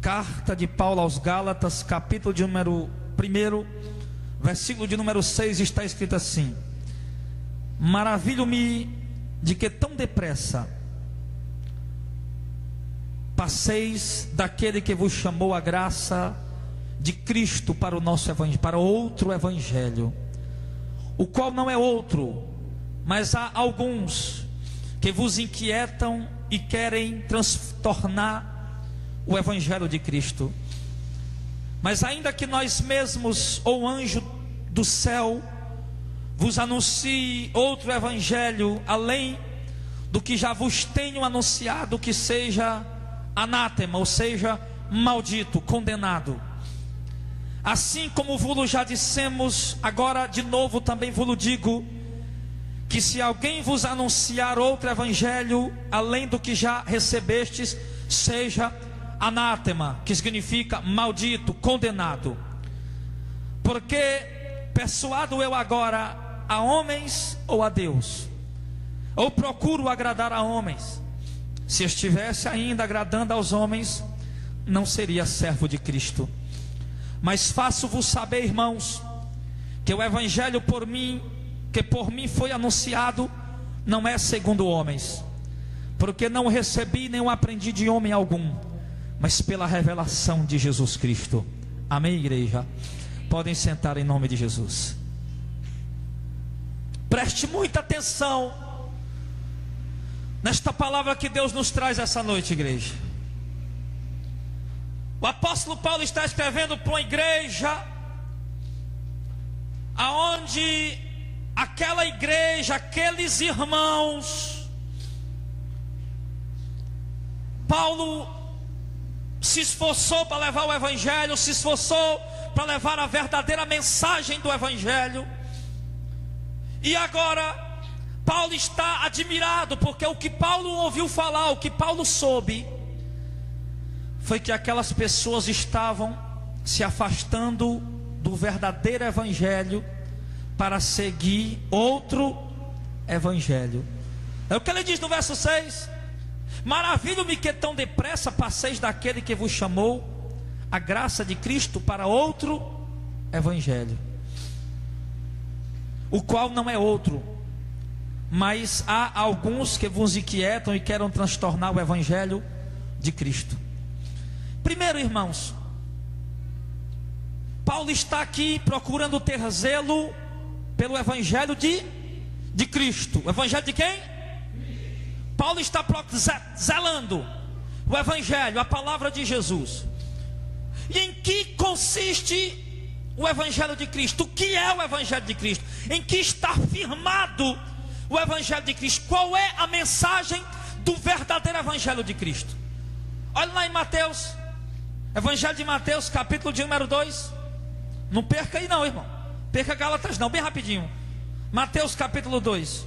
Carta de Paulo aos Gálatas, capítulo de número 1, versículo de número 6, está escrito assim: maravilho-me de que tão depressa passeis daquele que vos chamou a graça de Cristo para o nosso evangelho, para outro evangelho, o qual não é outro, mas há alguns que vos inquietam e querem transtornar o evangelho de Cristo. Mas ainda que nós mesmos ou anjo do céu vos anuncie outro evangelho além do que já vos tenho anunciado, que seja anátema, ou seja, maldito, condenado. Assim como vos já dissemos, agora de novo também vos digo, que se alguém vos anunciar outro evangelho além do que já recebestes, seja anátema, que significa maldito, condenado. Porque persuado eu agora a homens ou a Deus? Ou procuro agradar a homens? Se estivesse ainda agradando aos homens, não seria servo de Cristo. Mas faço-vos saber, irmãos, que o evangelho que por mim foi anunciado, não é segundo homens, porque não recebi nem o aprendi de homem algum, mas pela revelação de Jesus Cristo. Amém, igreja? Podem sentar em nome de Jesus. Preste muita atenção nesta palavra que Deus nos traz essa noite, igreja. O apóstolo Paulo está escrevendo para uma igreja aonde aquela igreja, aqueles irmãos, Paulo se esforçou para levar o evangelho, se esforçou para levar a verdadeira mensagem do evangelho. E agora Paulo está admirado, porque o que Paulo ouviu falar, o que Paulo soube, foi que aquelas pessoas estavam se afastando do verdadeiro evangelho para seguir outro evangelho. É o que ele diz no verso 6: maravilho-me que tão depressa passeis daquele que vos chamou a graça de Cristo para outro evangelho, o qual não é outro, mas há alguns que vos inquietam e querem transtornar o evangelho de Cristo. Primeiro, irmãos, Paulo está aqui procurando ter zelo pelo evangelho de Cristo. O evangelho de quem? Paulo está zelando o evangelho, a palavra de Jesus. E em que consiste o evangelho de Cristo? O que é o evangelho de Cristo? Em que está firmado o evangelho de Cristo? Qual é a mensagem do verdadeiro evangelho de Cristo? Olha lá em Mateus, evangelho de Mateus, capítulo de número 2. Não perca aí não, irmão. Perca Gálatas não, bem rapidinho. Mateus capítulo 2.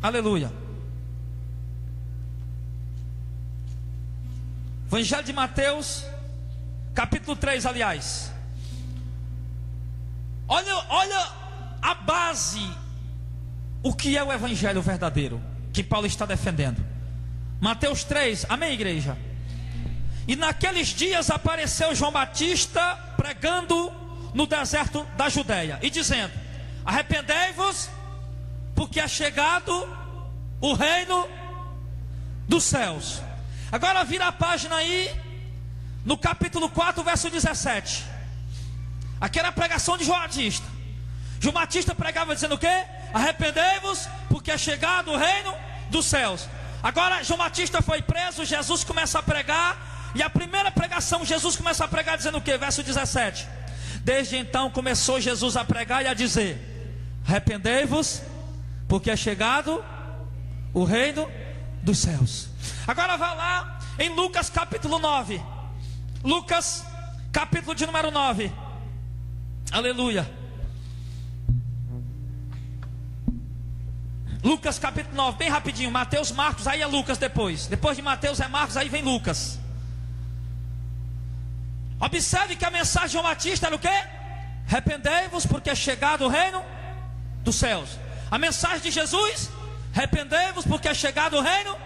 Aleluia. Evangelho de Mateus, capítulo 3, aliás. Olha a base, o que é o evangelho verdadeiro que Paulo está defendendo. Mateus 3, amém, igreja? E naqueles dias apareceu João Batista pregando no deserto da Judeia e dizendo: arrependei-vos, porque é chegado o reino dos céus. Agora vira a página aí, no capítulo 4, verso 17. Aqui era a pregação de João Batista. João Batista pregava dizendo o quê? Arrependei-vos, porque é chegado o reino dos céus. Agora João Batista foi preso, Jesus começa a pregar, e a primeira pregação Jesus começa a pregar dizendo o quê? Verso 17. Desde então começou Jesus a pregar e a dizer: arrependei-vos, porque é chegado o reino dos céus. Agora vá lá em Lucas capítulo 9. Lucas capítulo de número 9. Aleluia. Lucas capítulo 9, bem rapidinho. Mateus, Marcos, aí é Lucas depois. Depois de Mateus é Marcos, aí vem Lucas. Observe que a mensagem de João Batista era o quê? Arrependei-vos, porque é chegado o reino dos céus. A mensagem de Jesus: arrependei-vos, porque é chegado o reino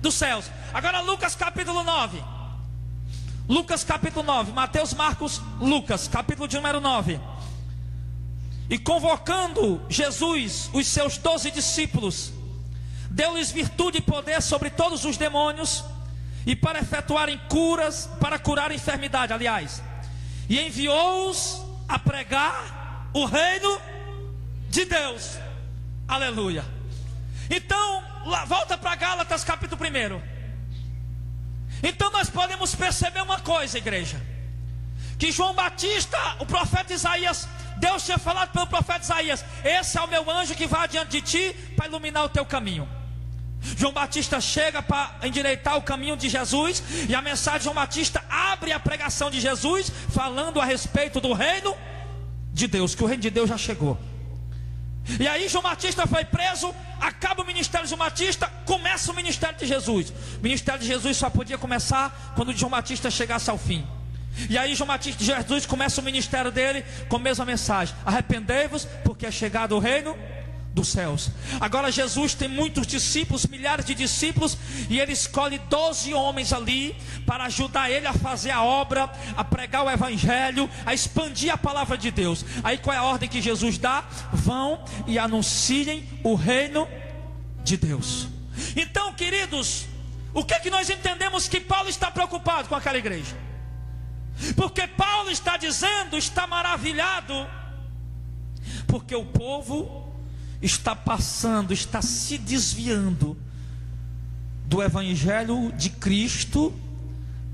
dos céus. Agora Lucas capítulo 9. Lucas capítulo 9, Mateus, Marcos, Lucas, capítulo de número 9. E convocando Jesus, os seus 12 discípulos, deu-lhes virtude e poder sobre todos os demônios, e para efetuarem curas, para curar a enfermidade, aliás. E enviou-os a pregar o reino de Deus. Aleluia. Então, volta para Gálatas capítulo 1. Então nós podemos perceber uma coisa, igreja, que João Batista, o profeta Isaías, Deus tinha falado pelo profeta Isaías: esse é o meu anjo que vai adiante de ti para iluminar o teu caminho. João Batista chega para endireitar o caminho de Jesus, e a mensagem de João Batista abre a pregação de Jesus, falando a respeito do reino de Deus, que o reino de Deus já chegou. E aí João Batista foi preso, acaba o ministério de João Batista, começa o ministério de Jesus. O ministério de Jesus só podia começar quando João Batista chegasse ao fim. E aí Jesus começa o ministério dele com a mesma mensagem: arrependei-vos, porque é chegado o reino dos céus. Agora Jesus tem muitos discípulos, milhares de discípulos, e ele escolhe 12 homens ali para ajudar ele a fazer a obra, a pregar o evangelho, a expandir a palavra de Deus. Aí qual é a ordem que Jesus dá? Vão e anunciem o reino de Deus. Então, queridos, o que é que nós entendemos? Que Paulo está preocupado com aquela igreja, porque Paulo está dizendo, está maravilhado, porque o povo está passando, está se desviando do evangelho de Cristo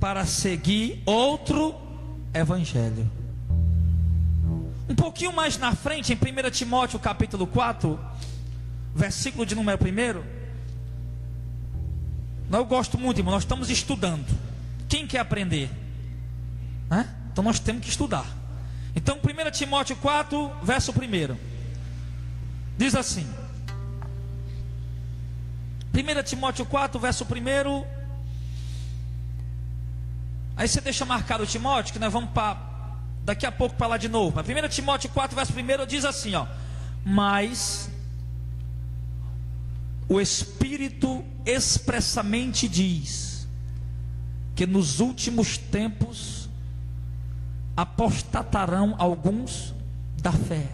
para seguir outro evangelho. Um pouquinho mais na frente, em 1 Timóteo capítulo 4, versículo de número 1. Eu gosto muito, irmão, nós estamos estudando. Quem quer aprender? Então nós temos que estudar. Então 1 Timóteo 4, verso 1. Diz assim, 1 Timóteo 4, verso 1. Aí você deixa marcado o Timóteo, que nós vamos daqui a pouco para lá de novo. Mas 1 Timóteo 4, verso 1 diz assim, mas o Espírito expressamente diz que nos últimos tempos apostatarão alguns da fé.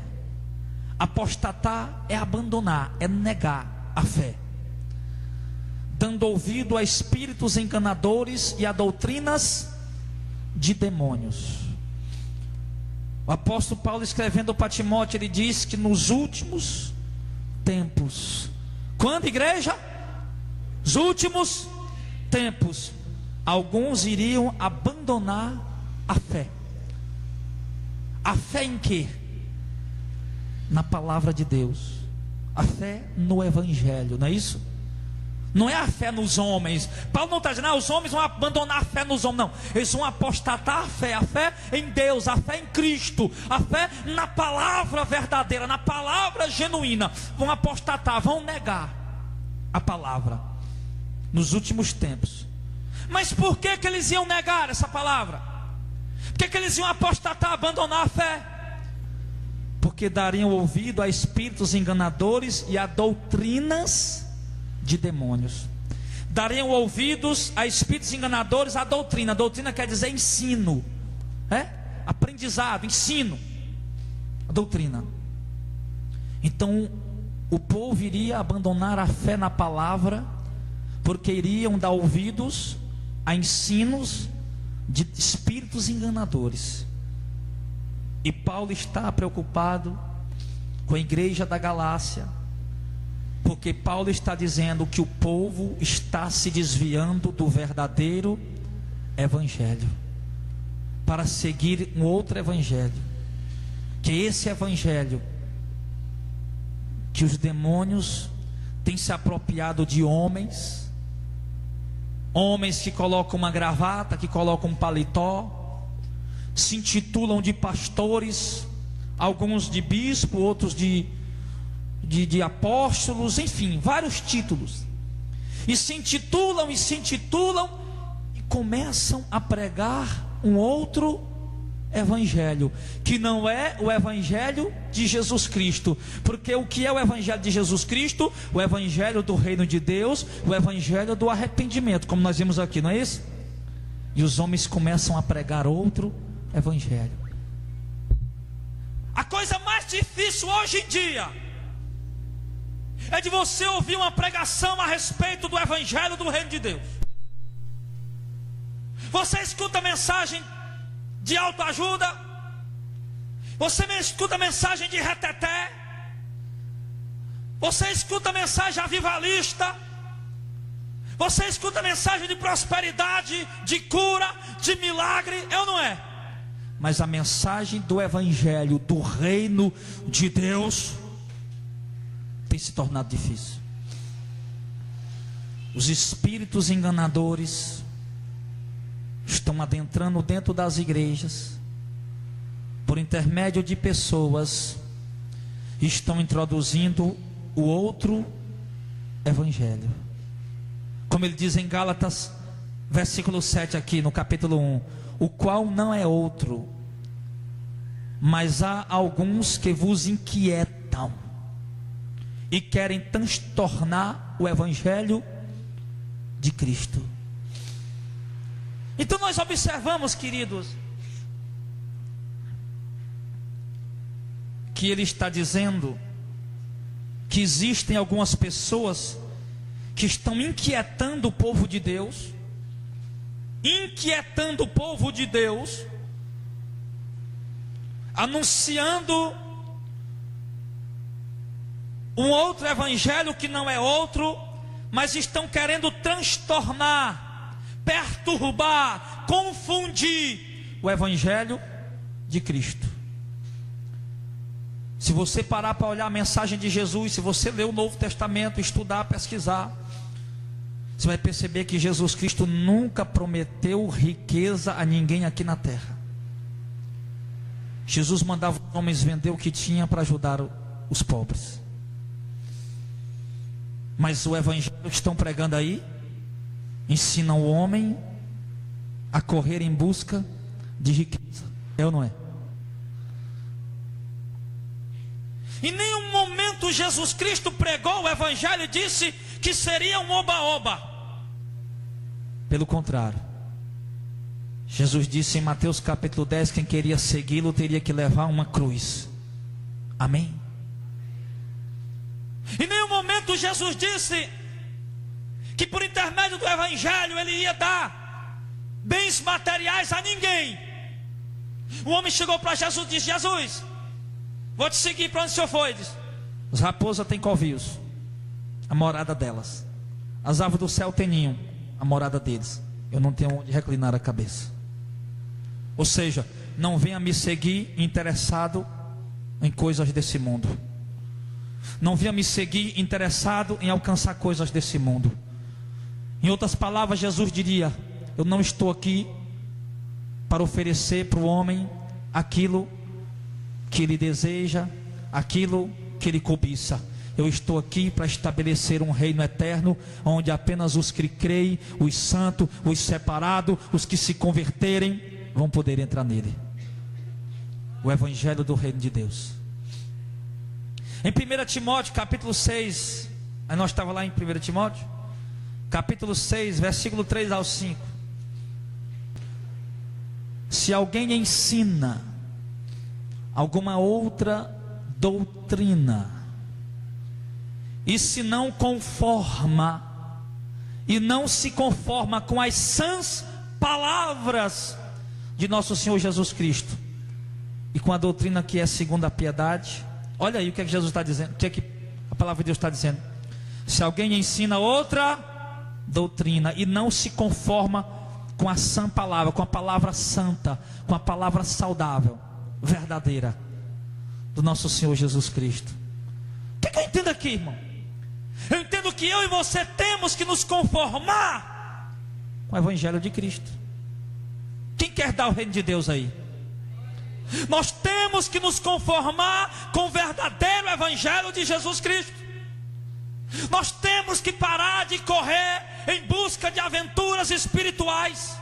Apostatar é abandonar, é negar a fé, dando ouvido a espíritos enganadores e a doutrinas de demônios. O apóstolo Paulo, escrevendo para Timóteo, ele diz que nos últimos tempos, quando, igreja? Os últimos tempos, alguns iriam abandonar a fé. A fé em quê? Na palavra de Deus, a fé no evangelho, não é isso? Não é a fé nos homens. Paulo não está dizendo, os homens vão abandonar a fé nos homens, não. Eles vão apostatar a fé em Deus, a fé em Cristo, a fé na palavra verdadeira, na palavra genuína. Vão apostatar, vão negar a palavra nos últimos tempos. Mas por que eles iam negar essa palavra? Por que eles iam apostatar, abandonar a fé? Porque dariam ouvido a espíritos enganadores e a doutrinas de demônios. Dariam ouvidos a espíritos enganadores, a doutrina. Doutrina quer dizer ensino, aprendizado, ensino, a doutrina. Então o povo iria abandonar a fé na palavra, porque iriam dar ouvidos a ensinos de espíritos enganadores. E Paulo está preocupado com a igreja da Galácia, porque Paulo está dizendo que o povo está se desviando do verdadeiro evangelho para seguir um outro evangelho, que é esse evangelho que os demônios têm se apropriado de homens que colocam uma gravata, que colocam um paletó, se intitulam de pastores, alguns de bispo, outros de apóstolos, enfim, vários títulos, e se intitulam e começam a pregar um outro evangelho, que não é o evangelho de Jesus Cristo. Porque o que é o evangelho de Jesus Cristo? O evangelho do reino de Deus, o evangelho do arrependimento, como nós vimos aqui, não é isso? E os homens começam a pregar outro evangelho. A coisa mais difícil hoje em dia é de você ouvir uma pregação a respeito do evangelho do reino de Deus. Você escuta mensagem de autoajuda, você escuta mensagem de reteté, você escuta mensagem avivalista, você escuta mensagem de prosperidade, de cura, de milagre, é ou não é? Mas a mensagem do evangelho do reino de Deus tem se tornado difícil. Os espíritos enganadores estão adentrando dentro das igrejas, por intermédio de pessoas, estão introduzindo o outro evangelho. Como ele diz em Gálatas, versículo 7 aqui no capítulo 1, o qual não é outro, mas há alguns que vos inquietam e querem transtornar o evangelho de Cristo. Então nós observamos, queridos, que ele está dizendo que existem algumas pessoas que estão inquietando o povo de Deus, anunciando um outro evangelho que não é outro, mas estão querendo transtornar, perturbar, confundir o evangelho de Cristo. Se você parar para olhar a mensagem de Jesus, se você ler o Novo Testamento, estudar, pesquisar, você vai perceber que Jesus Cristo nunca prometeu riqueza a ninguém aqui na terra. Jesus mandava os homens vender o que tinha para ajudar os pobres. Mas o evangelho que estão pregando aí ensina o homem a correr em busca de riqueza. É ou não é? Em nenhum momento Jesus Cristo pregou o evangelho e disse que seria um oba-oba. Pelo contrário, Jesus disse em Mateus capítulo 10, quem queria segui-lo teria que levar uma cruz. Amém? Em nenhum momento Jesus disse que por intermédio do evangelho ele ia dar bens materiais a ninguém. O homem chegou para Jesus e disse: Jesus, vou te seguir para onde o senhor foi. Diz: as raposas têm covios, a morada delas. As aves do céu têm ninho, a morada deles. Eu não tenho onde reclinar a cabeça. Ou seja, não venha me seguir interessado em coisas desse mundo. Não venha me seguir interessado em alcançar coisas desse mundo. Em outras palavras, Jesus diria: eu não estou aqui para oferecer para o homem aquilo que ele deseja, aquilo que ele cobiça. Eu estou aqui para estabelecer um reino eterno, onde apenas os que creem, os santos, os separados, os que se converterem, vão poder entrar nele. O evangelho do reino de Deus. Em 1 Timóteo capítulo 6, aí nós estávamos lá em 1 Timóteo capítulo 6, versículo 3 ao 5. Se alguém ensina alguma outra doutrina, e se não conforma, e não se conforma com as sãs palavras de nosso Senhor Jesus Cristo, e com a doutrina que é segundo a piedade, olha aí o que é que Jesus está dizendo, o que é que a palavra de Deus está dizendo. Se alguém ensina outra doutrina, e não se conforma com a sã palavra, com a palavra santa, com a palavra saudável, verdadeira, do nosso Senhor Jesus Cristo. O que eu entendo aqui, irmão? Eu entendo que eu e você temos que nos conformar com o evangelho de Cristo. Quem quer dar o reino de Deus aí? Nós temos que nos conformar com o verdadeiro evangelho de Jesus Cristo. Nós temos que parar de correr em busca de aventuras espirituais.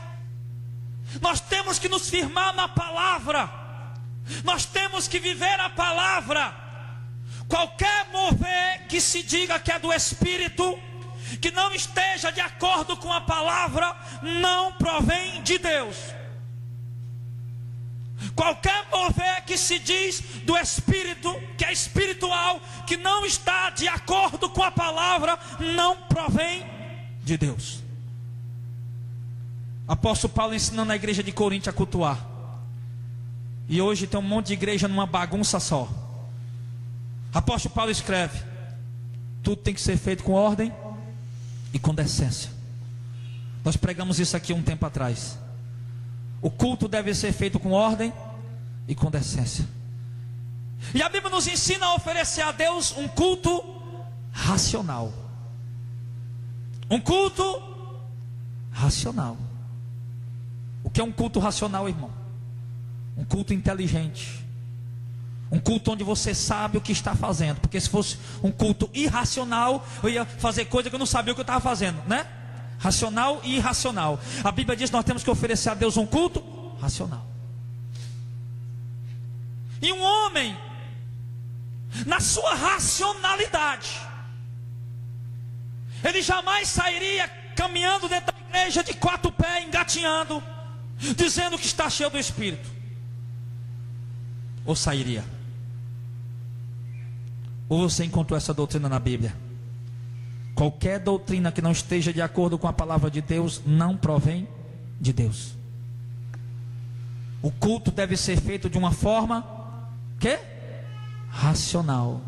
Nós temos que nos firmar na palavra. Nós temos que viver a palavra. Qualquer mover que se diga que é do Espírito, que não esteja de acordo com a palavra não provém de Deus. Qualquer mover que se diz do Espírito, que é espiritual, que não está de acordo com a palavra, não provém de Deus. Apóstolo Paulo ensinando a igreja de Corinto a cultuar. E hoje tem um monte de igreja numa bagunça só. Apóstolo Paulo escreve: tudo tem que ser feito com ordem e com decência. Nós pregamos isso aqui um tempo atrás. O culto deve ser feito com ordem e com decência. E a Bíblia nos ensina a oferecer a Deus um culto racional. Um culto racional. O que é um culto racional, irmão? Um culto inteligente. Um culto onde você sabe o que está fazendo. Porque se fosse um culto irracional, eu ia fazer coisa que eu não sabia o que eu estava fazendo, né? Racional e irracional. A Bíblia diz que nós temos que oferecer a Deus um culto racional. E um homem, na sua racionalidade, ele jamais sairia caminhando dentro da igreja de 4 pés, engatinhando, dizendo que está cheio do Espírito. Ou sairia? Ou você encontrou essa doutrina na Bíblia? Qualquer doutrina que não esteja de acordo com a palavra de Deus não provém de Deus. O culto deve ser feito de uma forma racional.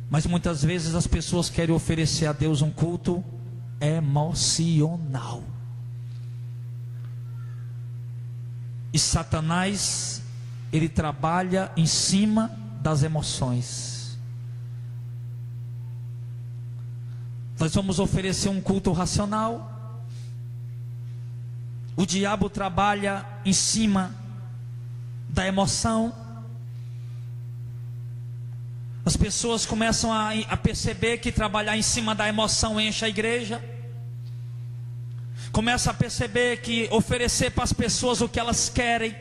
Mas muitas vezes as pessoas querem oferecer a Deus um culto emocional. E Satanás, ele trabalha em cima das emoções. Nós vamos oferecer um culto racional. O diabo trabalha em cima da emoção. As pessoas começam a perceber que trabalhar em cima da emoção enche a igreja. Começa a perceber que oferecer para as pessoas o que elas querem.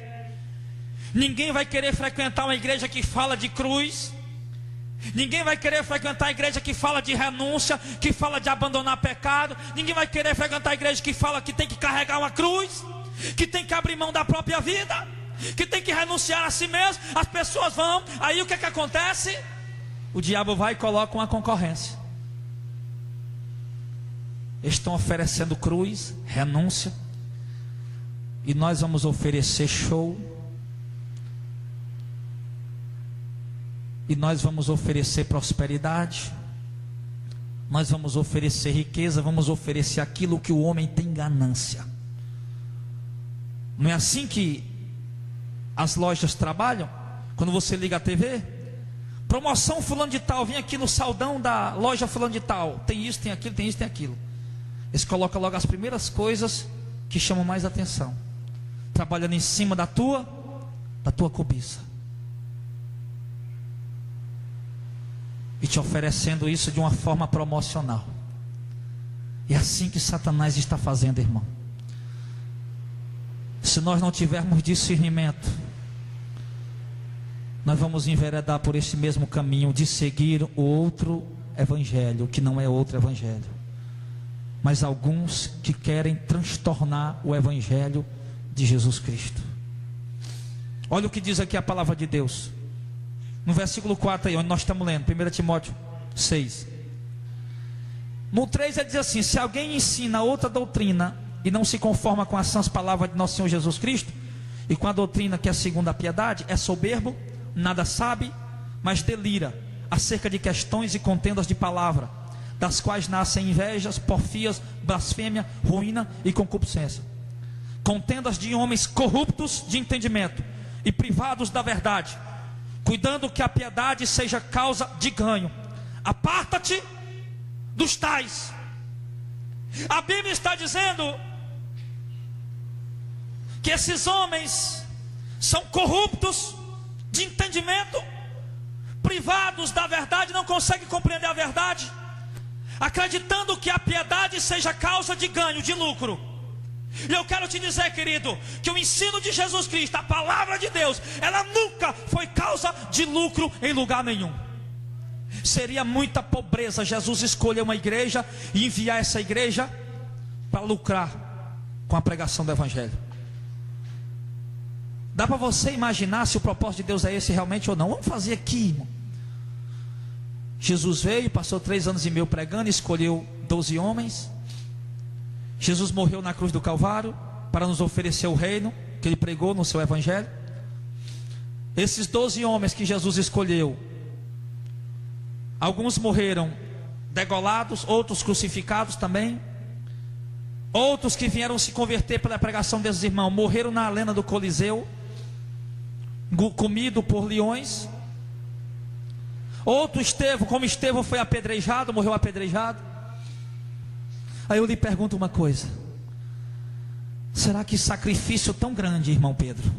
Ninguém vai querer frequentar uma igreja que fala de cruz. Ninguém vai querer frequentar a igreja que fala de renúncia, que fala de abandonar pecado. Ninguém vai querer frequentar a igreja que fala que tem que carregar uma cruz, que tem que abrir mão da própria vida, que tem que renunciar a si mesmo. As pessoas vão, aí o que acontece? O diabo vai e coloca uma concorrência. Estão oferecendo cruz, renúncia, e nós vamos oferecer show, e nós vamos oferecer prosperidade, nós vamos oferecer riqueza, vamos oferecer aquilo que o homem tem ganância. Não é assim que as lojas trabalham? Quando você liga a TV, promoção fulano de tal, vem aqui no saldão da loja fulano de tal, tem isso, tem aquilo, tem isso, tem aquilo. Eles colocam logo as primeiras coisas que chamam mais atenção, trabalhando em cima da tua cobiça, e te oferecendo isso de uma forma promocional. É assim que Satanás está fazendo, irmão. Se nós não tivermos discernimento, nós vamos enveredar por esse mesmo caminho de seguir o outro evangelho, que não é outro evangelho, mas alguns que querem transtornar o evangelho de Jesus Cristo. Olha o que diz aqui a palavra de Deus, no versículo 4 aí, onde nós estamos lendo, 1 Timóteo 6. No 3 ele diz assim: se alguém ensina outra doutrina e não se conforma com as sãs palavras de nosso Senhor Jesus Cristo, e com a doutrina que é segundo a piedade, é soberbo, nada sabe, mas delira acerca de questões e contendas de palavra, das quais nascem invejas, porfias, blasfêmia, ruína e concupiscência. Contendas de homens corruptos de entendimento e privados da verdade, cuidando que a piedade seja causa de ganho. Aparta-te dos tais. A Bíblia está dizendo que esses homens são corruptos de entendimento, privados da verdade, não conseguem compreender a verdade, acreditando que a piedade seja causa de ganho, de lucro. E eu quero te dizer, querido, que o ensino de Jesus Cristo, a palavra de Deus, ela nunca foi causa de lucro em lugar nenhum. Seria muita pobreza Jesus escolher uma igreja e enviar essa igreja para lucrar com a pregação do Evangelho. Dá para você imaginar se o propósito de Deus é esse realmente ou não? Vamos fazer aqui, irmão. Jesus veio, passou 3 anos e meio pregando, escolheu 12 homens. Jesus morreu na cruz do Calvário para nos oferecer o reino que ele pregou no seu Evangelho. Esses 12 homens que Jesus escolheu, alguns morreram degolados, outros crucificados também. Outros que vieram se converter pela pregação desses irmãos morreram na arena do Coliseu, comido por leões. Outro Estevão, como Estevão foi apedrejado, morreu apedrejado. Aí eu lhe pergunto uma coisa: será que sacrifício tão grande, irmão Pedro,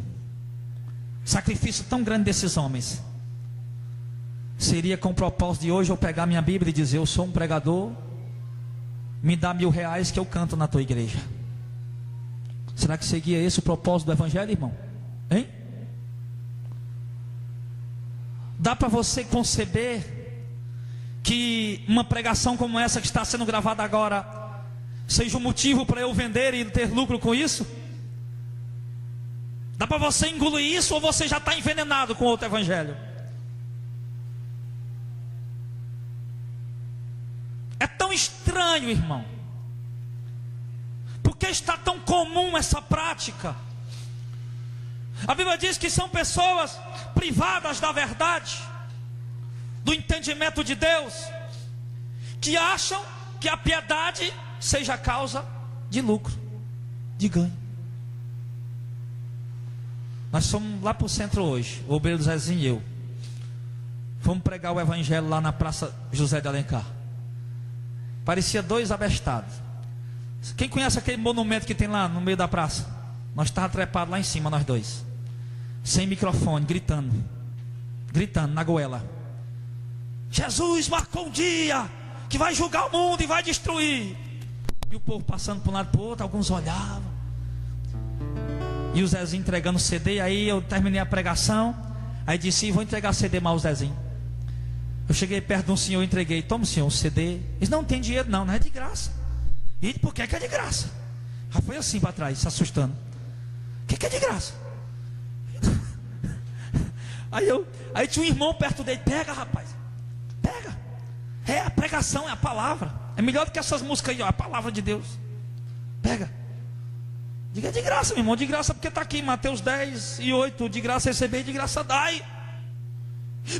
sacrifício tão grande desses homens, seria com o propósito de hoje eu pegar minha Bíblia e dizer: eu sou um pregador, me dá R$1000 que eu canto na tua igreja? Será que seria esse o propósito do Evangelho, irmão? Hein? Dá para você conceber que uma pregação como essa que está sendo gravada agora seja um motivo para eu vender e ter lucro com isso? Dá para você engolir isso, ou você já está envenenado com outro evangelho? É tão estranho, irmão, porque está tão comum essa prática. A Bíblia diz que são pessoas privadas da verdade, do entendimento de Deus, que acham que a piedade seja causa de lucro, de ganho. Nós fomos lá para o centro hoje, o obreiro Zezinho e eu. Fomos pregar o evangelho lá na Praça José de Alencar. Parecia 2 abestados. Quem conhece aquele monumento que tem lá no meio da praça? Nós estávamos trepados lá em cima, nós dois, sem microfone, gritando na goela: Jesus marcou um dia que vai julgar o mundo e vai destruir. E o povo passando para um lado e para o outro, alguns olhavam. E o Zezinho entregando o CD. Aí eu terminei a pregação. Aí disse: vou entregar CD mal ao Zezinho. Eu cheguei perto de um senhor e entreguei: toma, senhor, o CD. Ele disse: não tem dinheiro, não é de graça. E por que é de graça? Já foi assim para trás, se assustando. O que é de graça? Aí tinha um irmão perto dele: pega, rapaz, pega. É a pregação, é a palavra. É melhor do que essas músicas aí, ó, a palavra de Deus. Pega. Diga: de graça, meu irmão, de graça, porque está aqui Mateus 10:8, de graça receber, de graça dai.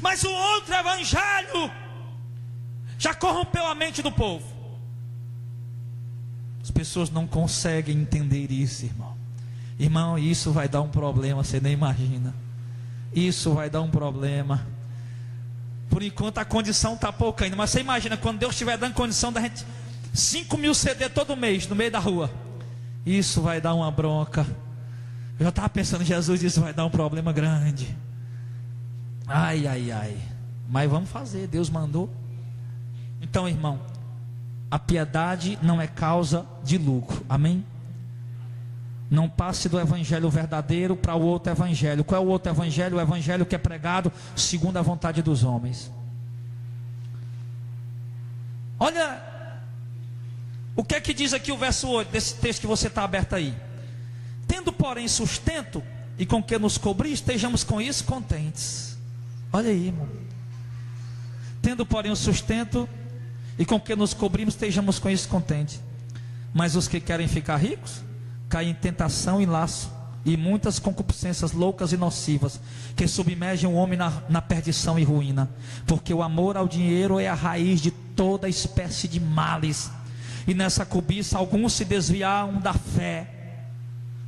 Mas o outro evangelho já corrompeu a mente do povo. As pessoas não conseguem entender isso, irmão. Irmão, isso vai dar um problema, você nem imagina. Isso vai dar um problema. Por enquanto a condição está pouca ainda, mas você imagina quando Deus estiver dando condição da gente 5.000 CD todo mês no meio da rua. Isso vai dar uma bronca. Eu já estava pensando: Jesus, isso vai dar um problema grande. Ai, ai, ai. Mas vamos fazer, Deus mandou. Então, irmão, a piedade não é causa de lucro, amém? Não passe do evangelho verdadeiro para o outro evangelho. Qual é o outro evangelho? O evangelho que é pregado segundo a vontade dos homens. Olha o que é que diz aqui o verso 8 desse texto que você está aberto aí: tendo porém sustento e com que nos cobrir, estejamos com isso contentes. Olha aí, irmão. Tendo porém o sustento e com que nos cobrimos, estejamos com isso contentes. Mas os que querem ficar ricos caem em tentação e laço, e muitas concupiscências loucas e nocivas, que submergem o homem na perdição e ruína. Porque o amor ao dinheiro é a raiz de toda espécie de males. E nessa cobiça alguns se desviaram da fé.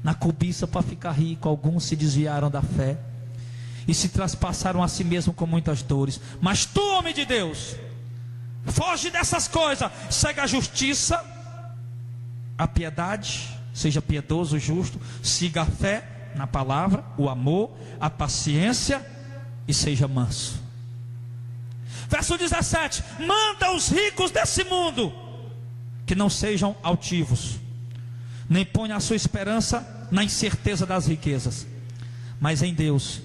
Na cobiça para ficar rico, alguns se desviaram da fé e se traspassaram a si mesmo com muitas dores. Mas tu, homem de Deus, foge dessas coisas, segue a justiça, a piedade, seja piedoso, justo, siga a fé na palavra, o amor, a paciência, e seja manso. Verso 17: manda os ricos desse mundo que não sejam altivos, nem ponha a sua esperança na incerteza das riquezas, mas em Deus,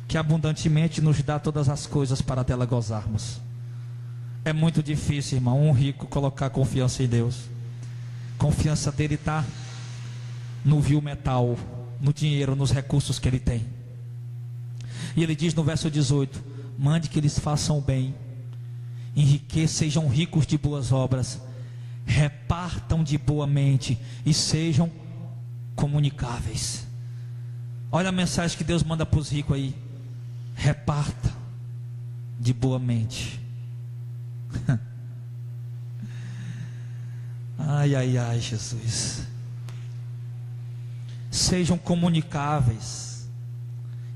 que abundantemente nos dá todas as coisas para dela gozarmos. É muito difícil, irmão, um rico colocar confiança em Deus. Confiança dele está no vil metal, no dinheiro, nos recursos que ele tem. E ele diz no verso 18: mande que eles façam o bem, enriqueçam, sejam ricos de boas obras, repartam de boa mente e sejam comunicáveis. Olha a mensagem que Deus manda para os ricos aí: reparta de boa mente. Ai, ai, ai, Jesus. Sejam comunicáveis,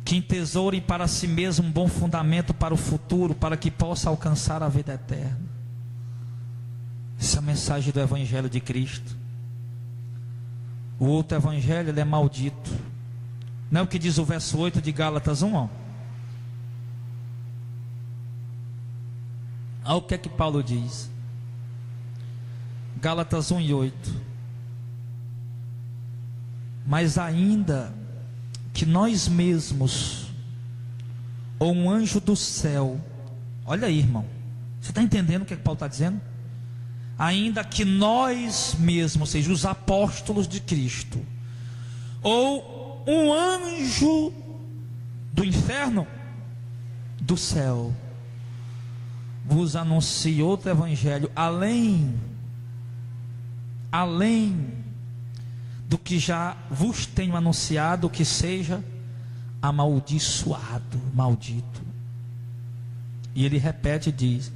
que entesourem para si mesmo um bom fundamento para o futuro, para que possa alcançar a vida eterna. Essa é a mensagem do Evangelho de Cristo. O outro Evangelho, ele é maldito. Não é o que diz o verso 8 de Gálatas 1, ó. Olha o que é que Paulo diz. Gálatas 1 e 8. Mas ainda que nós mesmos, ou um anjo do céu, olha aí, irmão, você está entendendo o que é que Paulo está dizendo? Ainda que nós mesmos, ou seja, os apóstolos de Cristo, ou um anjo do inferno, do céu, vos anuncie outro evangelho, além do que já vos tenho anunciado, que seja amaldiçoado, maldito. E ele repete e diz: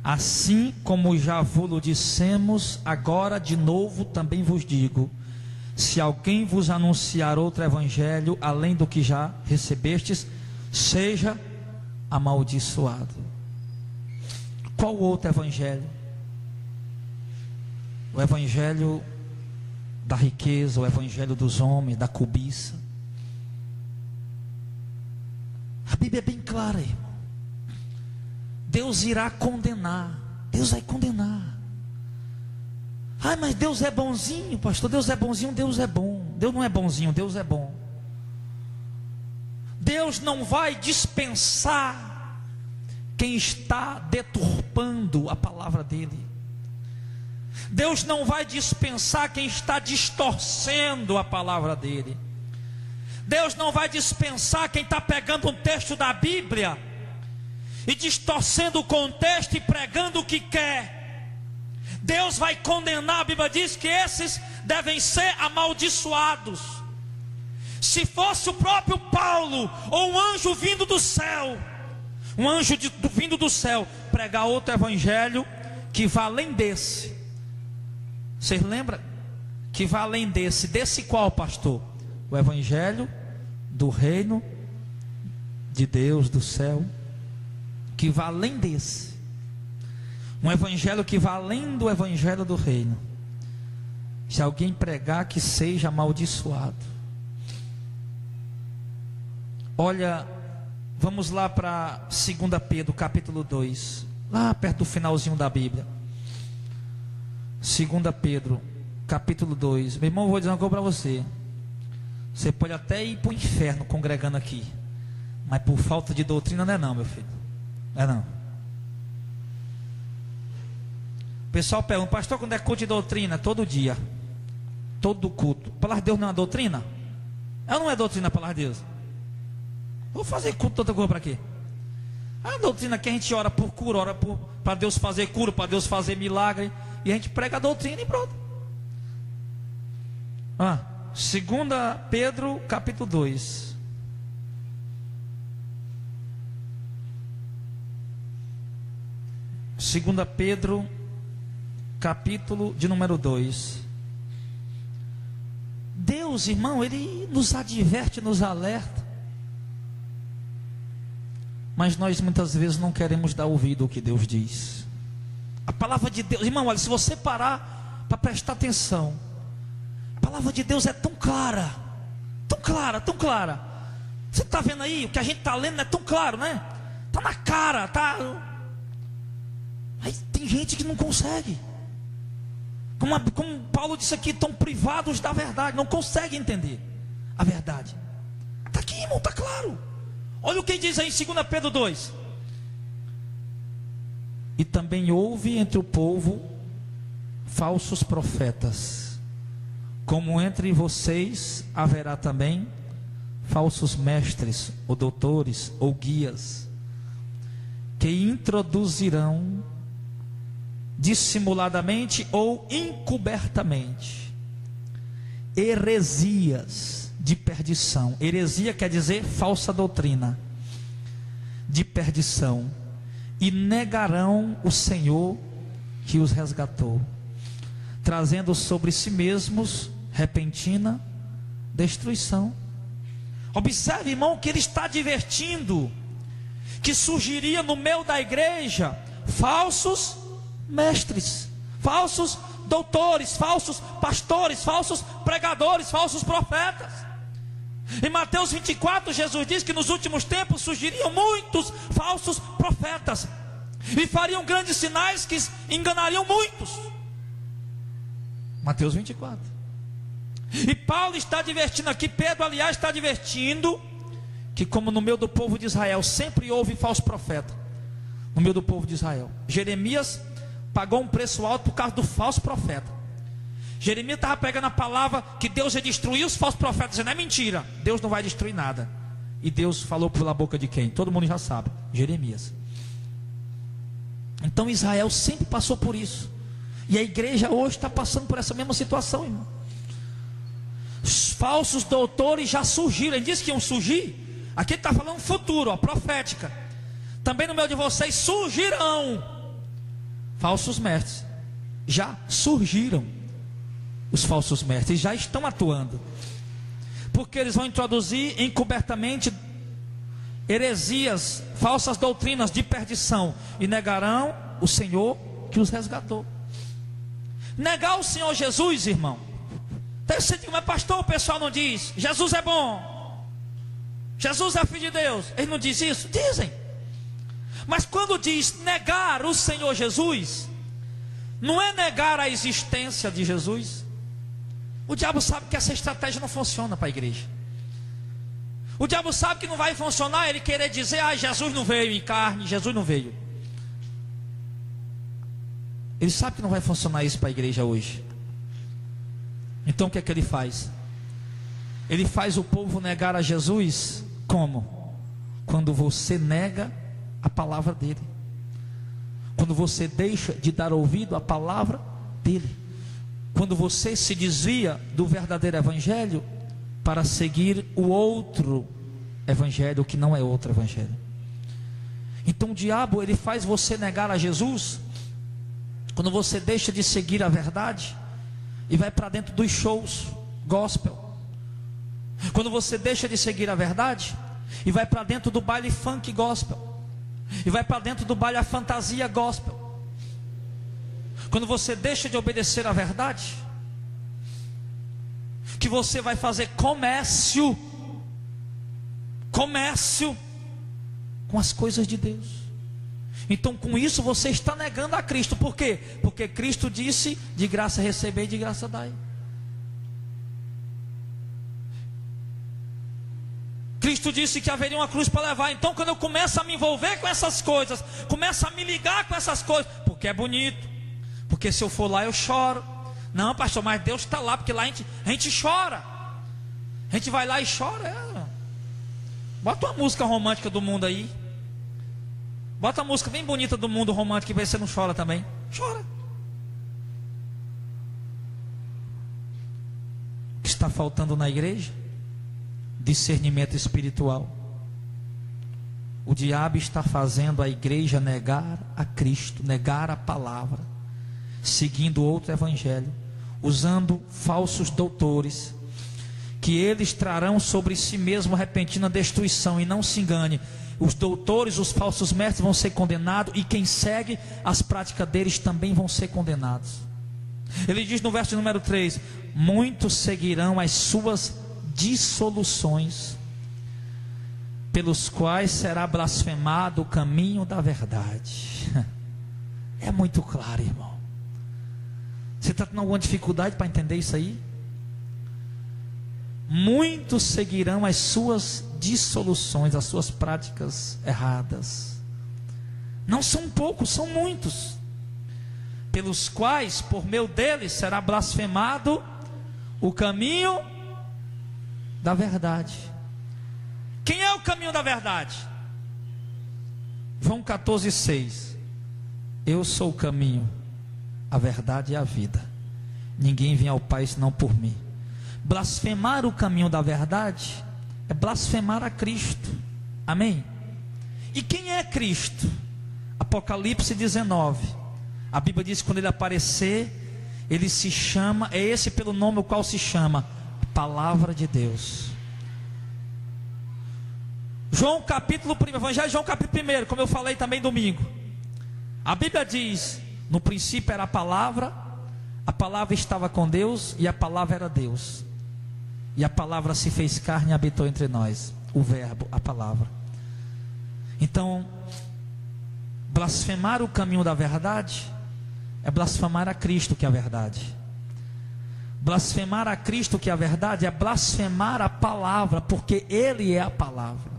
assim como já vos dissemos, agora de novo também vos digo: se alguém vos anunciar outro evangelho, além do que já recebestes, seja amaldiçoado. Qual outro evangelho? O evangelho da riqueza, o evangelho dos homens, da cobiça. A Bíblia é bem clara, irmão. Deus irá condenar. Deus vai condenar. Ai, mas Deus é bonzinho, pastor. Deus é bonzinho, Deus é bom. Deus não é bonzinho, Deus é bom. Deus não vai dispensar quem está deturpando a palavra dele. Deus não vai dispensar quem está distorcendo a palavra dele. Deus não vai dispensar quem está pegando um texto da Bíblia e distorcendo o contexto e pregando o que quer. Deus vai condenar. A Bíblia diz que esses devem ser amaldiçoados. Se fosse o próprio Paulo, ou um anjo vindo do céu, um anjo vindo do céu, pregar outro evangelho que vá além desse. Vocês lembram? Que vá além desse. Desse qual, pastor? O evangelho do reino de Deus, do céu. Que vá além desse. Um evangelho que vá além do evangelho do reino. Se alguém pregar, que seja amaldiçoado. Olha, vamos lá para 2 Pedro, capítulo 2. Lá perto do finalzinho da Bíblia. 2 Pedro, capítulo 2. Meu irmão, eu vou dizer uma coisa para você. Você pode até ir para o inferno congregando aqui, mas por falta de doutrina não é não, meu filho. Não é não. O pessoal pergunta: pastor, quando é culto de doutrina? Todo dia. Todo culto. A palavra de Deus não é uma doutrina? Ela não é doutrina, a palavra de Deus. Vou fazer culto toda coisa para quê? A doutrina que a gente ora por cura, ora para Deus fazer cura, para Deus fazer milagre. E a gente prega a doutrina e pronto. 2 Pedro, capítulo 2. Segunda Pedro, capítulo de número 2. Deus, irmão, Ele nos adverte, nos alerta. Mas nós muitas vezes não queremos dar ouvido ao que Deus diz. A palavra de Deus, irmão, olha, se você parar para prestar atenção, a palavra de Deus é tão clara, tão clara, tão clara. Você está vendo aí, o que a gente está lendo é tão claro, né? Está na cara, tá. Aí tem gente que não consegue. Como Paulo disse aqui, estão privados da verdade, não conseguem entender a verdade. Está aqui, irmão, está claro. Olha o que diz aí em 2 Pedro 2. E também houve entre o povo falsos profetas, como entre vocês haverá também falsos mestres, ou doutores, ou guias, que introduzirão dissimuladamente ou encobertamente heresias de perdição. Heresia quer dizer falsa doutrina de perdição, e negarão o Senhor que os resgatou, trazendo sobre si mesmos repentina destruição. Observe, irmão, que ele está advertindo que surgiria no meio da igreja falsos mestres, falsos doutores, falsos pastores, falsos pregadores, falsos profetas. Em Mateus 24, Jesus diz que nos últimos tempos surgiriam muitos falsos profetas e fariam grandes sinais que enganariam muitos. Mateus 24. E Paulo está advertindo aqui, Pedro, aliás, está advertindo que, como no meio do povo de Israel sempre houve falso profeta, no meio do povo de Israel, Jeremias pagou um preço alto por causa do falso profeta. Jeremias estava pegando a palavra que Deus ia destruir os falsos profetas, dizendo: é mentira, Deus não vai destruir nada. E Deus falou pela boca de quem? Todo mundo já sabe, Jeremias. Então Israel sempre passou por isso, e a igreja hoje está passando por essa mesma situação, irmão. Os falsos doutores já surgiram. Ele disse que iam surgir. Aqui ele está falando futuro, ó, profética. Também no meio de vocês surgirão falsos mestres. Já surgiram os falsos mestres, já estão atuando, porque eles vão introduzir encobertamente heresias, falsas doutrinas de perdição, e negarão o Senhor que os resgatou. Negar o Senhor Jesus, irmão. Até você diz: mas pastor, o pessoal não diz Jesus é bom, Jesus é filho de Deus. Ele não diz isso? Dizem. Mas quando diz negar o Senhor Jesus, não é negar a existência de Jesus. O diabo sabe que essa estratégia não funciona para a igreja. O diabo sabe que não vai funcionar ele querer dizer: ah, Jesus não veio em carne, Jesus não veio. Ele sabe que não vai funcionar isso para a igreja hoje. Então o que é que ele faz? Ele faz o povo negar a Jesus como? Quando você nega a palavra dele, quando você deixa de dar ouvido à palavra dele, quando você se desvia do verdadeiro evangelho para seguir o outro evangelho, que não é outro evangelho. Então o diabo, ele faz você negar a Jesus quando você deixa de seguir a verdade e vai para dentro dos shows gospel, quando você deixa de seguir a verdade e vai para dentro do baile funk gospel, e vai para dentro do baile a fantasia gospel, quando você deixa de obedecer à verdade, que você vai fazer comércio com as coisas de Deus. Então com isso você está negando a Cristo. Por quê? Porque Cristo disse: de graça receber e de graça dai. Cristo disse que haveria uma cruz para levar. Então quando eu começo a me envolver com essas coisas, começo a me ligar com essas coisas, porque é bonito, porque se eu for lá eu choro. Não, pastor, mas Deus está lá, porque lá a gente chora. A gente vai lá e chora. Bota uma música romântica do mundo aí. Bota uma música bem bonita do mundo romântico, que você não chora também. Chora. O que está faltando na igreja? Discernimento espiritual. O diabo está fazendo a igreja negar a Cristo, negar a palavra, seguindo outro evangelho, usando falsos doutores, que eles trarão sobre si mesmo repentina destruição. E não se engane, os doutores, os falsos mestres vão ser condenados, e quem segue as práticas deles também vão ser condenados. Ele diz no verso número 3: muitos seguirão as suas dissoluções, pelos quais será blasfemado o caminho da verdade. É muito claro, irmão. Você está tendo alguma dificuldade para entender isso aí? Muitos seguirão as suas dissoluções, as suas práticas erradas. Não são poucos, são muitos, pelos quais, por meio deles, será blasfemado o caminho da verdade. Quem é o caminho da verdade? João 14,6. Eu sou o caminho, a verdade e a vida. Ninguém vem ao Pai senão por mim. Blasfemar o caminho da verdade é blasfemar a Cristo. Amém? E quem é Cristo? Apocalipse 19. A Bíblia diz que quando ele aparecer, ele se chama, é esse pelo nome o qual se chama, Palavra de Deus. João capítulo 1, Evangelho de João capítulo 1, como eu falei também domingo. A Bíblia diz: no princípio era a palavra estava com Deus e a palavra era Deus. E a palavra se fez carne e habitou entre nós. O verbo, a palavra. Então, blasfemar o caminho da verdade é blasfemar a Cristo, que é a verdade. Blasfemar a Cristo, que é a verdade, é blasfemar a palavra, porque Ele é a palavra.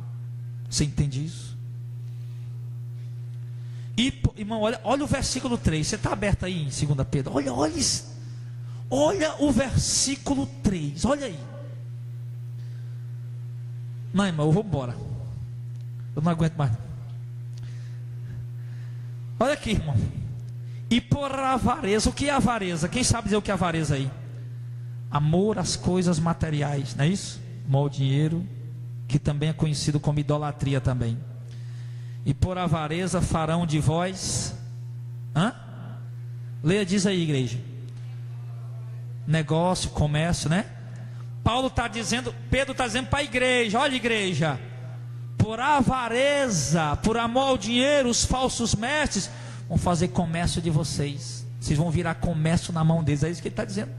Você entende isso? E, irmão, olha o versículo 3. Você está aberto aí em 2 Pedro? Olha isso. Olha o versículo 3. Olha aí. Não, irmão, eu vou embora. Eu não aguento mais. Olha aqui, irmão. E por avareza. O que é avareza? Quem sabe dizer o que é avareza aí? Amor às coisas materiais, não é isso? Amor ao dinheiro, que também é conhecido como idolatria também. E por avareza farão de vós, leia, diz aí, igreja. Negócio, comércio, né? Paulo está dizendo, Pedro está dizendo para a igreja: olha, igreja, por avareza, por amor ao dinheiro, os falsos mestres vão fazer comércio de vocês. Vocês vão virar comércio na mão deles. É isso que ele está dizendo.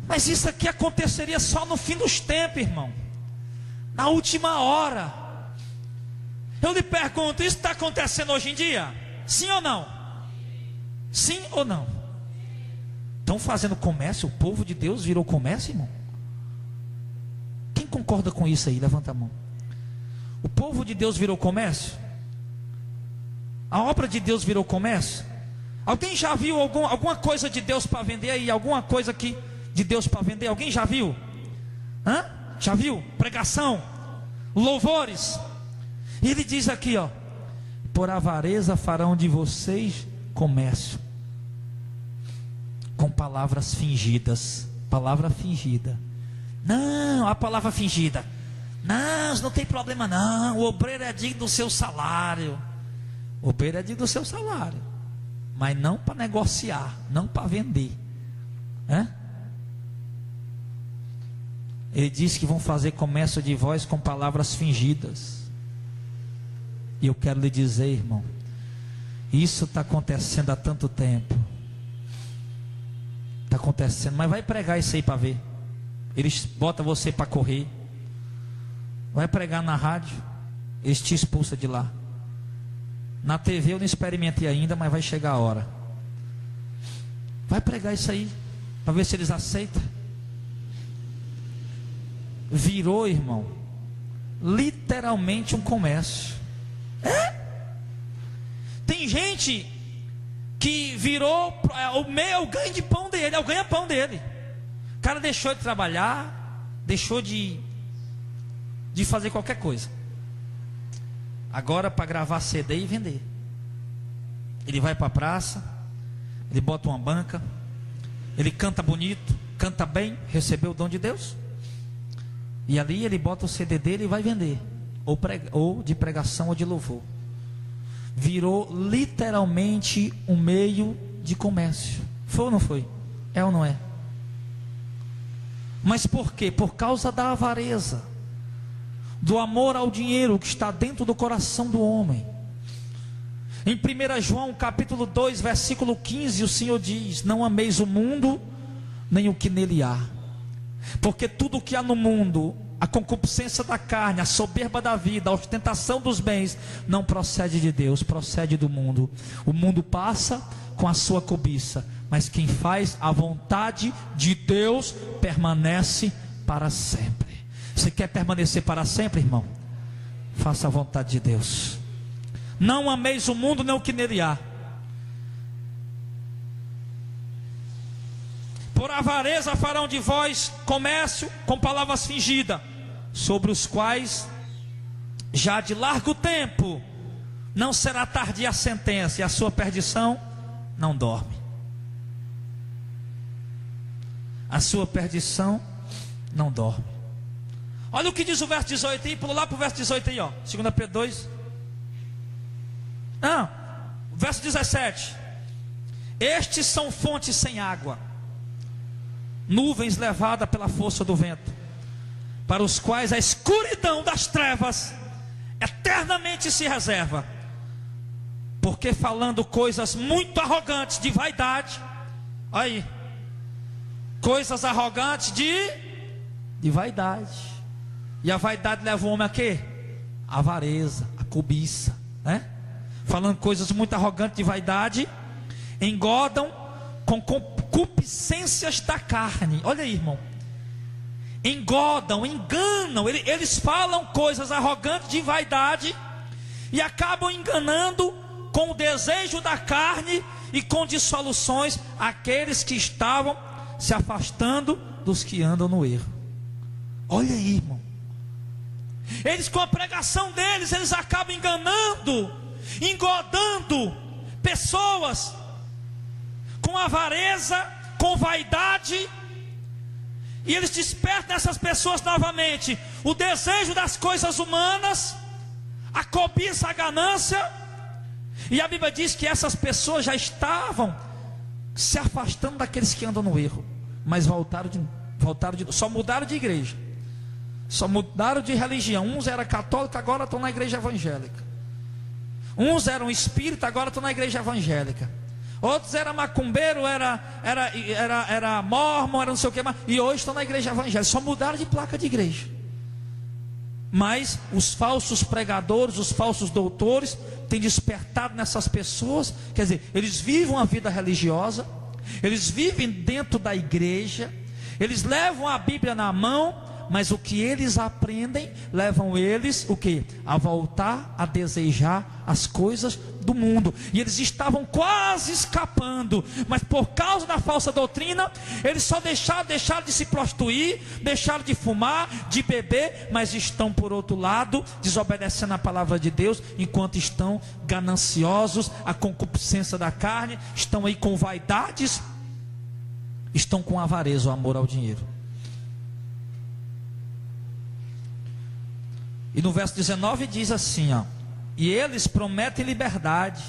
Mas isso aqui aconteceria só no fim dos tempos, irmão. Na última hora. Eu lhe pergunto: isso está acontecendo hoje em dia? Sim ou não? Sim ou não? Estão fazendo comércio? O povo de Deus virou comércio, irmão? Quem concorda com isso aí? Levanta a mão. O povo de Deus virou comércio? A obra de Deus virou comércio? Alguém já viu alguma coisa de Deus para vender aí? Alguma coisa aqui de Deus para vender? Alguém já viu? Já viu? Pregação, louvores. E ele diz aqui, ó: por avareza farão de vocês comércio, com palavras fingidas. Palavra fingida. Não, a palavra fingida. Não, não tem problema não. O obreiro é digno do seu salário. O obreiro é digno do seu salário, mas não para negociar, não para vender. Ele diz que vão fazer comércio de vós com palavras fingidas. E eu quero lhe dizer, irmão, isso está acontecendo há tanto tempo. Está acontecendo, mas vai pregar isso aí para ver. Eles botam você para correr. Vai pregar na rádio, eles te expulsam de lá. Na TV eu não experimentei ainda, mas vai chegar a hora. Vai pregar isso aí, para ver se eles aceitam. Virou, irmão, literalmente um comércio. Tem gente que virou o ganho de pão dele, é o ganha-pão dele. O cara deixou de trabalhar, deixou de fazer qualquer coisa. Agora, para gravar CD e vender, ele vai para a praça, ele bota uma banca, ele canta bonito, canta bem, recebeu o dom de Deus, e ali ele bota o CD dele e vai vender, ou de pregação ou de louvor. Virou literalmente um meio de comércio. Foi ou não foi? É ou não é? Mas por quê? Por causa da avareza, do amor ao dinheiro que está dentro do coração do homem. Em 1 João capítulo 2 versículo 15, o Senhor diz: não ameis o mundo, nem o que nele há, porque tudo o que há no mundo, a concupiscência da carne, a soberba da vida, a ostentação dos bens, não procede de Deus, procede do mundo. O mundo passa com a sua cobiça, mas quem faz a vontade de Deus permanece para sempre. Você quer permanecer para sempre, irmão? Faça a vontade de Deus. Não ameis o mundo nem o que nele há. Por avareza farão de vós comércio com palavras fingidas, sobre os quais já de largo tempo não será tardia a sentença, e a sua perdição não dorme. A sua perdição não dorme. Olha o que diz o verso 18 aí, pula lá para o verso 18 aí, ó. 2 Pedro 2. Verso 17. Estes são fontes sem água, nuvens levadas pela força do vento, para os quais a escuridão das trevas eternamente se reserva, porque falando coisas muito arrogantes de vaidade, aí, coisas arrogantes de vaidade. E a vaidade leva o homem a quê? A avareza, a cobiça, né? Falando coisas muito arrogantes de vaidade, engodam com concupiscências da carne. Olha aí, irmão. Engodam, enganam. Eles falam coisas arrogantes de vaidade e acabam enganando com o desejo da carne e com dissoluções aqueles que estavam se afastando dos que andam no erro. Olha aí, irmão. Eles, com a pregação deles, eles acabam enganando, engodando pessoas com avareza, com vaidade, e eles despertam nessas pessoas novamente o desejo das coisas humanas, a cobiça, a ganância. E a Bíblia diz que essas pessoas já estavam se afastando daqueles que andam no erro, mas só mudaram de igreja, só mudaram de religião. Uns eram católicos, agora estão na igreja evangélica. Uns eram espíritas, agora estão na igreja evangélica. Outros eram macumbeiro, era mormon, era não sei o que mais, e hoje estão na igreja evangélica. Só mudaram de placa de igreja. Mas os falsos pregadores, os falsos doutores têm despertado nessas pessoas. Quer dizer, eles vivem uma vida religiosa, eles vivem dentro da igreja, eles levam a Bíblia na mão, mas o que eles aprendem levam eles o quê? A voltar a desejar as coisas do mundo. E eles estavam quase escapando, mas por causa da falsa doutrina, eles só deixaram de se prostituir, deixaram de fumar, de beber, mas estão por outro lado desobedecendo a palavra de Deus, enquanto estão gananciosos, a concupiscência da carne, estão aí com vaidades, estão com avareza, o amor ao dinheiro. E no verso 19 diz assim, ó: e eles prometem liberdade,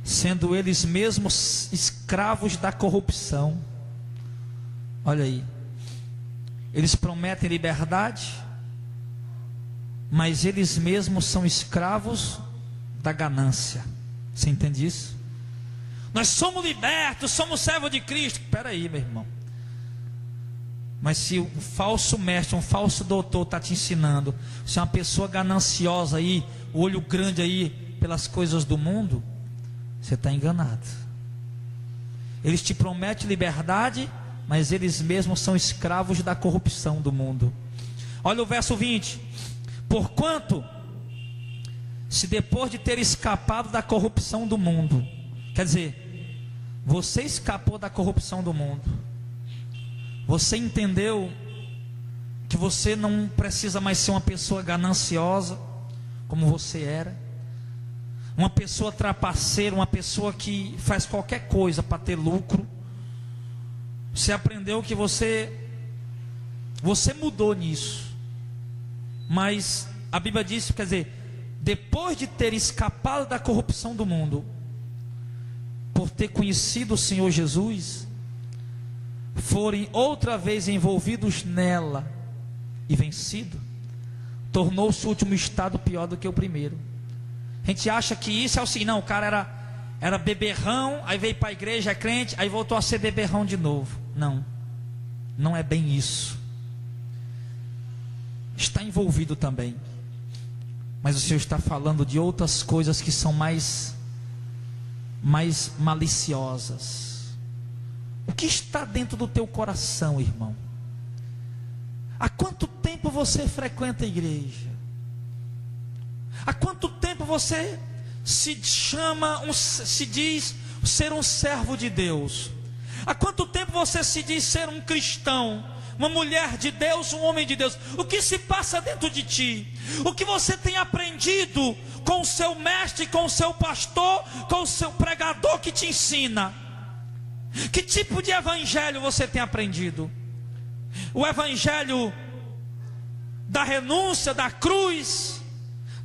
sendo eles mesmos escravos da corrupção. Olha aí, eles prometem liberdade, mas eles mesmos são escravos da ganância. Você entende isso? Nós somos libertos, somos servos de Cristo. Espera aí, meu irmão. Mas se um falso mestre, um falso doutor está te ensinando, se é uma pessoa gananciosa aí, olho grande aí pelas coisas do mundo, você está enganado. Eles te prometem liberdade, mas eles mesmos são escravos da corrupção do mundo. Olha o verso 20: porquanto, se depois de ter escapado da corrupção do mundo, quer dizer, você escapou da corrupção do mundo, você entendeu que você não precisa mais ser uma pessoa gananciosa como você era, uma pessoa trapaceira, uma pessoa que faz qualquer coisa para ter lucro. Você aprendeu que você mudou nisso. Mas a Bíblia diz, quer dizer, depois de ter escapado da corrupção do mundo, por ter conhecido o Senhor Jesus, forem outra vez envolvidos nela e vencido, tornou-se o último estado pior do que o primeiro. A gente acha que isso é o seguinte: não, o cara era beberrão, aí veio para a igreja, é crente, aí voltou a ser beberrão de novo. Não, não é bem isso. Está envolvido também, mas o Senhor está falando de outras coisas que são mais maliciosas. O que está dentro do teu coração, irmão? Há quanto tempo você frequenta a igreja? Há quanto tempo você se diz ser um servo de Deus? Há quanto tempo você se diz ser um cristão, uma mulher de Deus, um homem de Deus? O que se passa dentro de ti? O que você tem aprendido com o seu mestre, com o seu pastor, com o seu pregador que te ensina? Que tipo de evangelho você tem aprendido? O evangelho da renúncia, da cruz,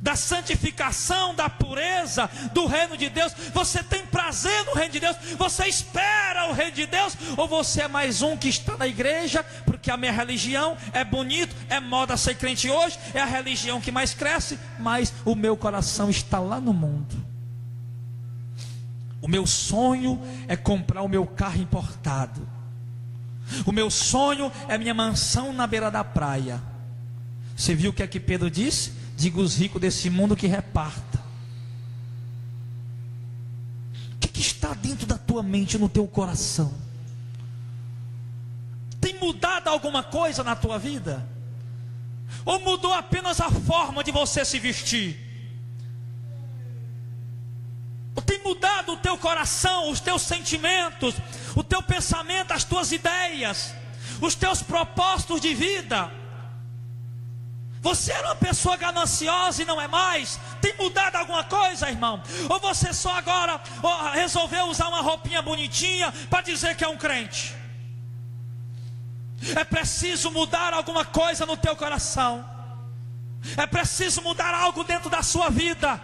da santificação, da pureza, do reino de Deus? Você tem prazer no reino de Deus? Você espera o reino de Deus? Ou você é mais um que está na igreja, porque a minha religião é bonito, é moda ser crente hoje, é a religião que mais cresce, mas o meu coração está lá no mundo. O meu sonho é comprar o meu carro importado. O meu sonho é minha mansão na beira da praia. Você viu o que é que Pedro disse? Diga os ricos desse mundo que reparta. O que está dentro da tua mente, no teu coração? Tem mudado alguma coisa na tua vida? Ou mudou apenas a forma de você se vestir? Ou tem mudado o teu coração, os teus sentimentos, o teu pensamento, as tuas ideias, os teus propósitos de vida? Você era uma pessoa gananciosa e não é mais? Tem mudado alguma coisa, irmão? Ou você só agora resolveu usar uma roupinha bonitinha para dizer que é um crente? É preciso mudar alguma coisa no teu coração. É preciso mudar algo dentro da sua vida.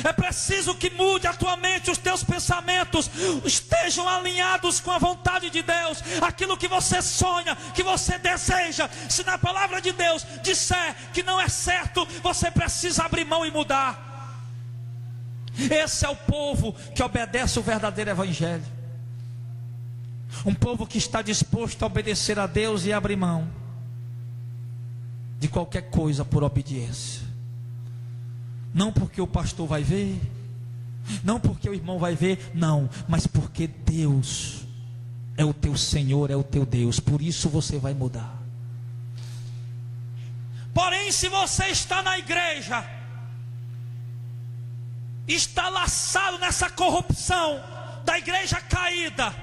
É preciso que mude a tua mente, os teus pensamentos estejam alinhados com a vontade de Deus. Aquilo que você sonha, que você deseja, se na palavra de Deus disser que não é certo, você precisa abrir mão e mudar. Esse é o povo que obedece o verdadeiro evangelho. Um povo que está disposto a obedecer a Deus e abrir mão de qualquer coisa por obediência. Não porque o pastor vai ver, não porque o irmão vai ver, não, mas porque Deus é o teu Senhor, é o teu Deus. Por isso você vai mudar. Porém, se você está na igreja, está laçado nessa corrupção da igreja caída.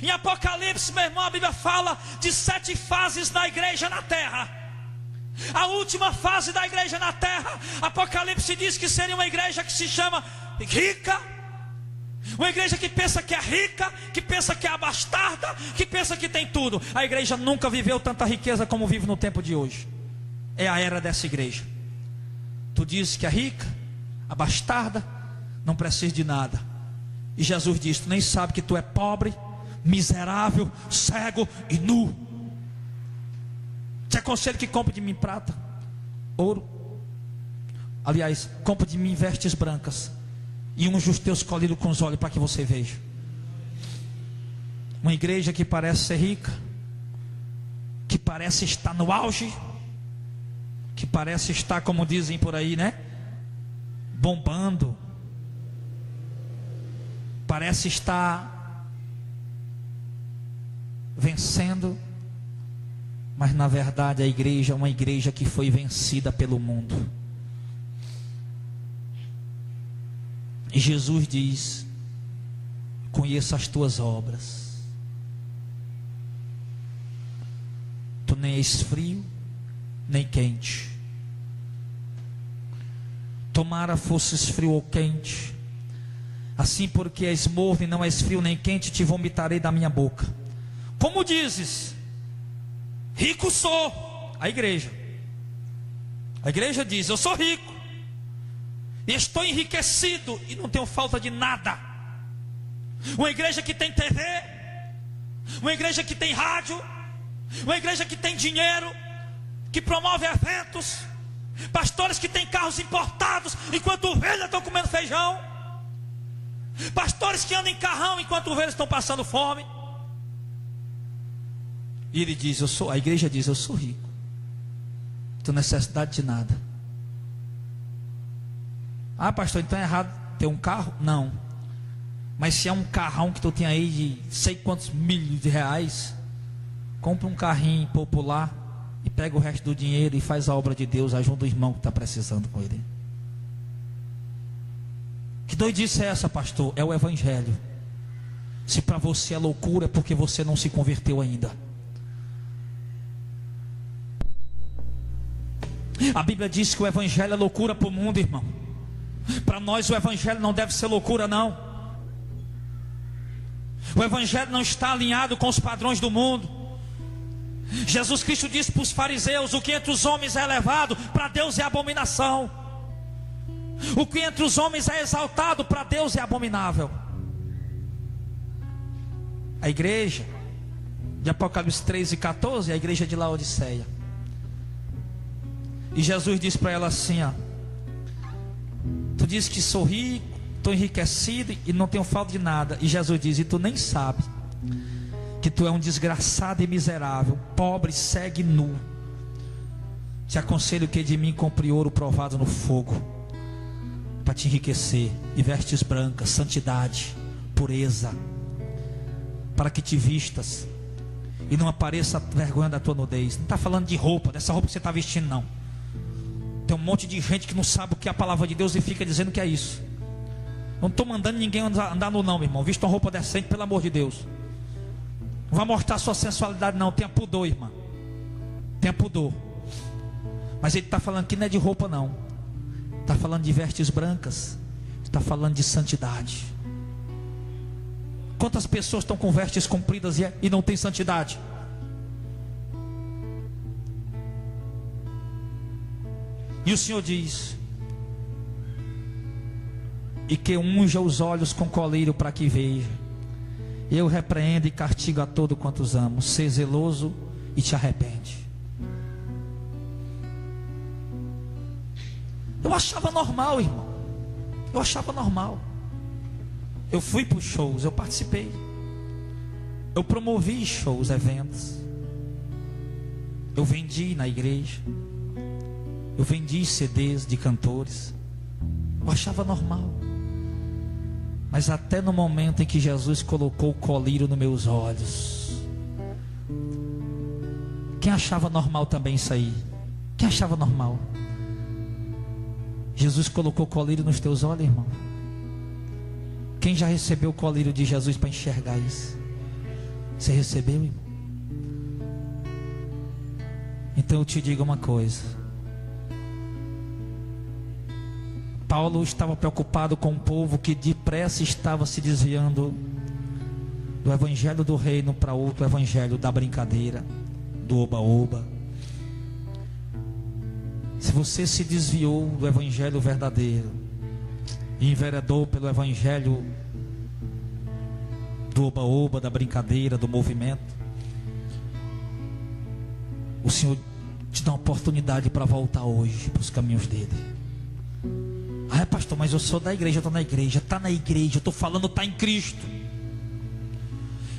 Em Apocalipse, meu irmão, a Bíblia fala de 7 fases da igreja na terra. A última fase da igreja na terra, Apocalipse diz que seria uma igreja que se chama rica. Uma igreja que pensa que é rica, que pensa que é abastada, que pensa que tem tudo. A igreja nunca viveu tanta riqueza como vive no tempo de hoje. É a era dessa igreja. Tu dizes que é rica, abastada, não precisa de nada. E Jesus diz: tu nem sabe que tu é pobre, miserável, cego e nu. Te aconselho que compre de mim prata, ouro. Aliás, compre de mim vestes brancas e unja os teus colírios com os olhos para que você veja. Uma igreja que parece ser rica, que parece estar no auge, que parece estar, como dizem por aí, né? Bombando. Parece estar vencendo. Mas na verdade a igreja é uma igreja que foi vencida pelo mundo. E Jesus diz: conheço as tuas obras. Tu nem és frio, nem quente. Tomara fosses frio ou quente. Assim, porque és morno e não és frio nem quente, te vomitarei da minha boca. Como dizes: rico sou. A igreja diz: eu sou rico e estou enriquecido e não tenho falta de nada. Uma igreja que tem TV, uma igreja que tem rádio, uma igreja que tem dinheiro, que promove eventos, pastores que têm carros importados enquanto ovelhas estão comendo feijão, pastores que andam em carrão enquanto ovelhas estão passando fome. E ele diz: a igreja diz: eu sou rico, não tenho necessidade de nada. Ah, pastor, então é errado ter um carro? Não. Mas se é um carrão que tu tem aí de sei quantos milhos de reais, compra um carrinho popular e pega o resto do dinheiro e faz a obra de Deus, ajuda o irmão que está precisando com ele. Que doidice é essa, pastor? É o Evangelho. Se para você é loucura, é porque você não se converteu ainda. A Bíblia diz que o Evangelho é loucura para o mundo, irmão. Para nós o Evangelho não deve ser loucura, não. O Evangelho não está alinhado com os padrões do mundo. Jesus Cristo disse para os fariseus: o que entre os homens é elevado, para Deus é abominação. O que entre os homens é exaltado, para Deus é abominável. A igreja de Apocalipse 3:14 é a igreja de Laodiceia. E Jesus disse para ela assim: tu diz que sou rico, estou enriquecido e não tenho falta de nada. E Jesus diz: e tu nem sabe que tu é um desgraçado e miserável, pobre, cego e nu. Te aconselho que de mim compre ouro provado no fogo, para te enriquecer, e vestes brancas, santidade, pureza, para que te vistas e não apareça a vergonha da tua nudez. Não está falando de roupa, dessa roupa que você está vestindo, não. Tem um monte de gente que não sabe o que é a palavra de Deus e fica dizendo que é isso. Não estou mandando ninguém andar no não, meu irmão. Vista uma roupa decente, pelo amor de Deus. Não vai mostrar sua sensualidade, não. Tenha pudor, irmã. Tenha pudor. Mas ele está falando que não é de roupa, não. Está falando de vestes brancas. Está falando de santidade. Quantas pessoas estão com vestes compridas e não tem santidade? E o Senhor diz: e que unja os olhos com colírio para que veja. Eu repreendo e castigo a todo quantos amo. Ser zeloso e te arrepende. Eu achava normal, irmão. Eu achava normal. Eu fui para os shows, eu participei. Eu promovi shows, eventos. Eu vendi na igreja. Eu vendi CDs de cantores. Eu achava normal. Mas até no momento em que Jesus colocou o colírio nos meus olhos. Quem achava normal também isso aí? Quem achava normal? Jesus colocou o colírio nos teus olhos, irmão. Quem já recebeu o colírio de Jesus para enxergar isso? Você recebeu, irmão? Então eu te digo uma coisa. Paulo estava preocupado com o povo que depressa estava se desviando do evangelho do reino para outro evangelho da brincadeira, do oba-oba. Se você se desviou do evangelho verdadeiro e enveredou pelo evangelho do oba-oba, da brincadeira, do movimento, o Senhor te dá uma oportunidade para voltar hoje para os caminhos dele. Ah, pastor, mas eu sou da igreja, eu estou na igreja. Está na igreja, eu estou falando, está em Cristo.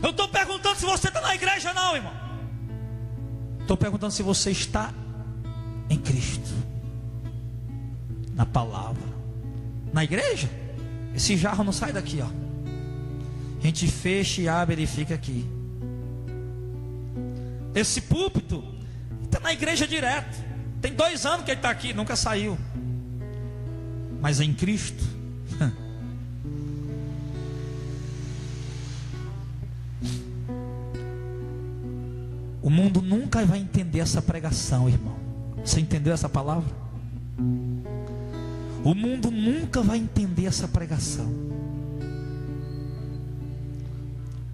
Eu estou perguntando se você está na igreja, não, irmão. Estou perguntando se você está em Cristo, na palavra, na igreja. Esse jarro não sai daqui, ó. A gente fecha e abre e fica aqui. Esse púlpito está na igreja direto. Tem 2 anos que ele está aqui, nunca saiu. Mas em Cristo, o mundo nunca vai entender essa pregação, irmão. Você entendeu essa palavra? O mundo nunca vai entender essa pregação.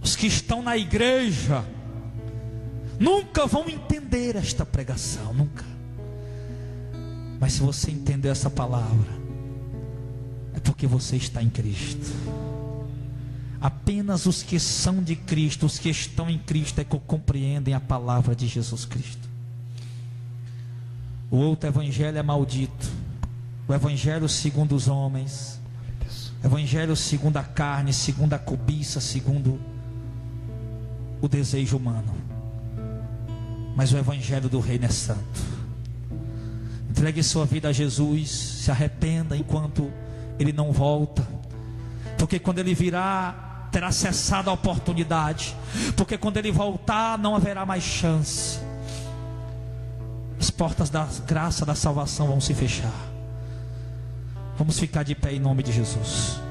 Os que estão na igreja nunca vão entender esta pregação, nunca. Mas se você entendeu essa palavra, é porque você está em Cristo. Apenas os que são de Cristo, os que estão em Cristo, é que compreendem a palavra de Jesus Cristo. O outro evangelho é maldito. O evangelho segundo os homens, o evangelho segundo a carne, segundo a cobiça, segundo o desejo humano. Mas o evangelho do reino é santo. Entregue sua vida a Jesus, se arrependa enquanto ele não volta, porque quando ele virá, terá cessado a oportunidade, porque quando ele voltar, não haverá mais chance. as portas da graça, da salvação vão se fechar. Vamos ficar de pé em nome de Jesus.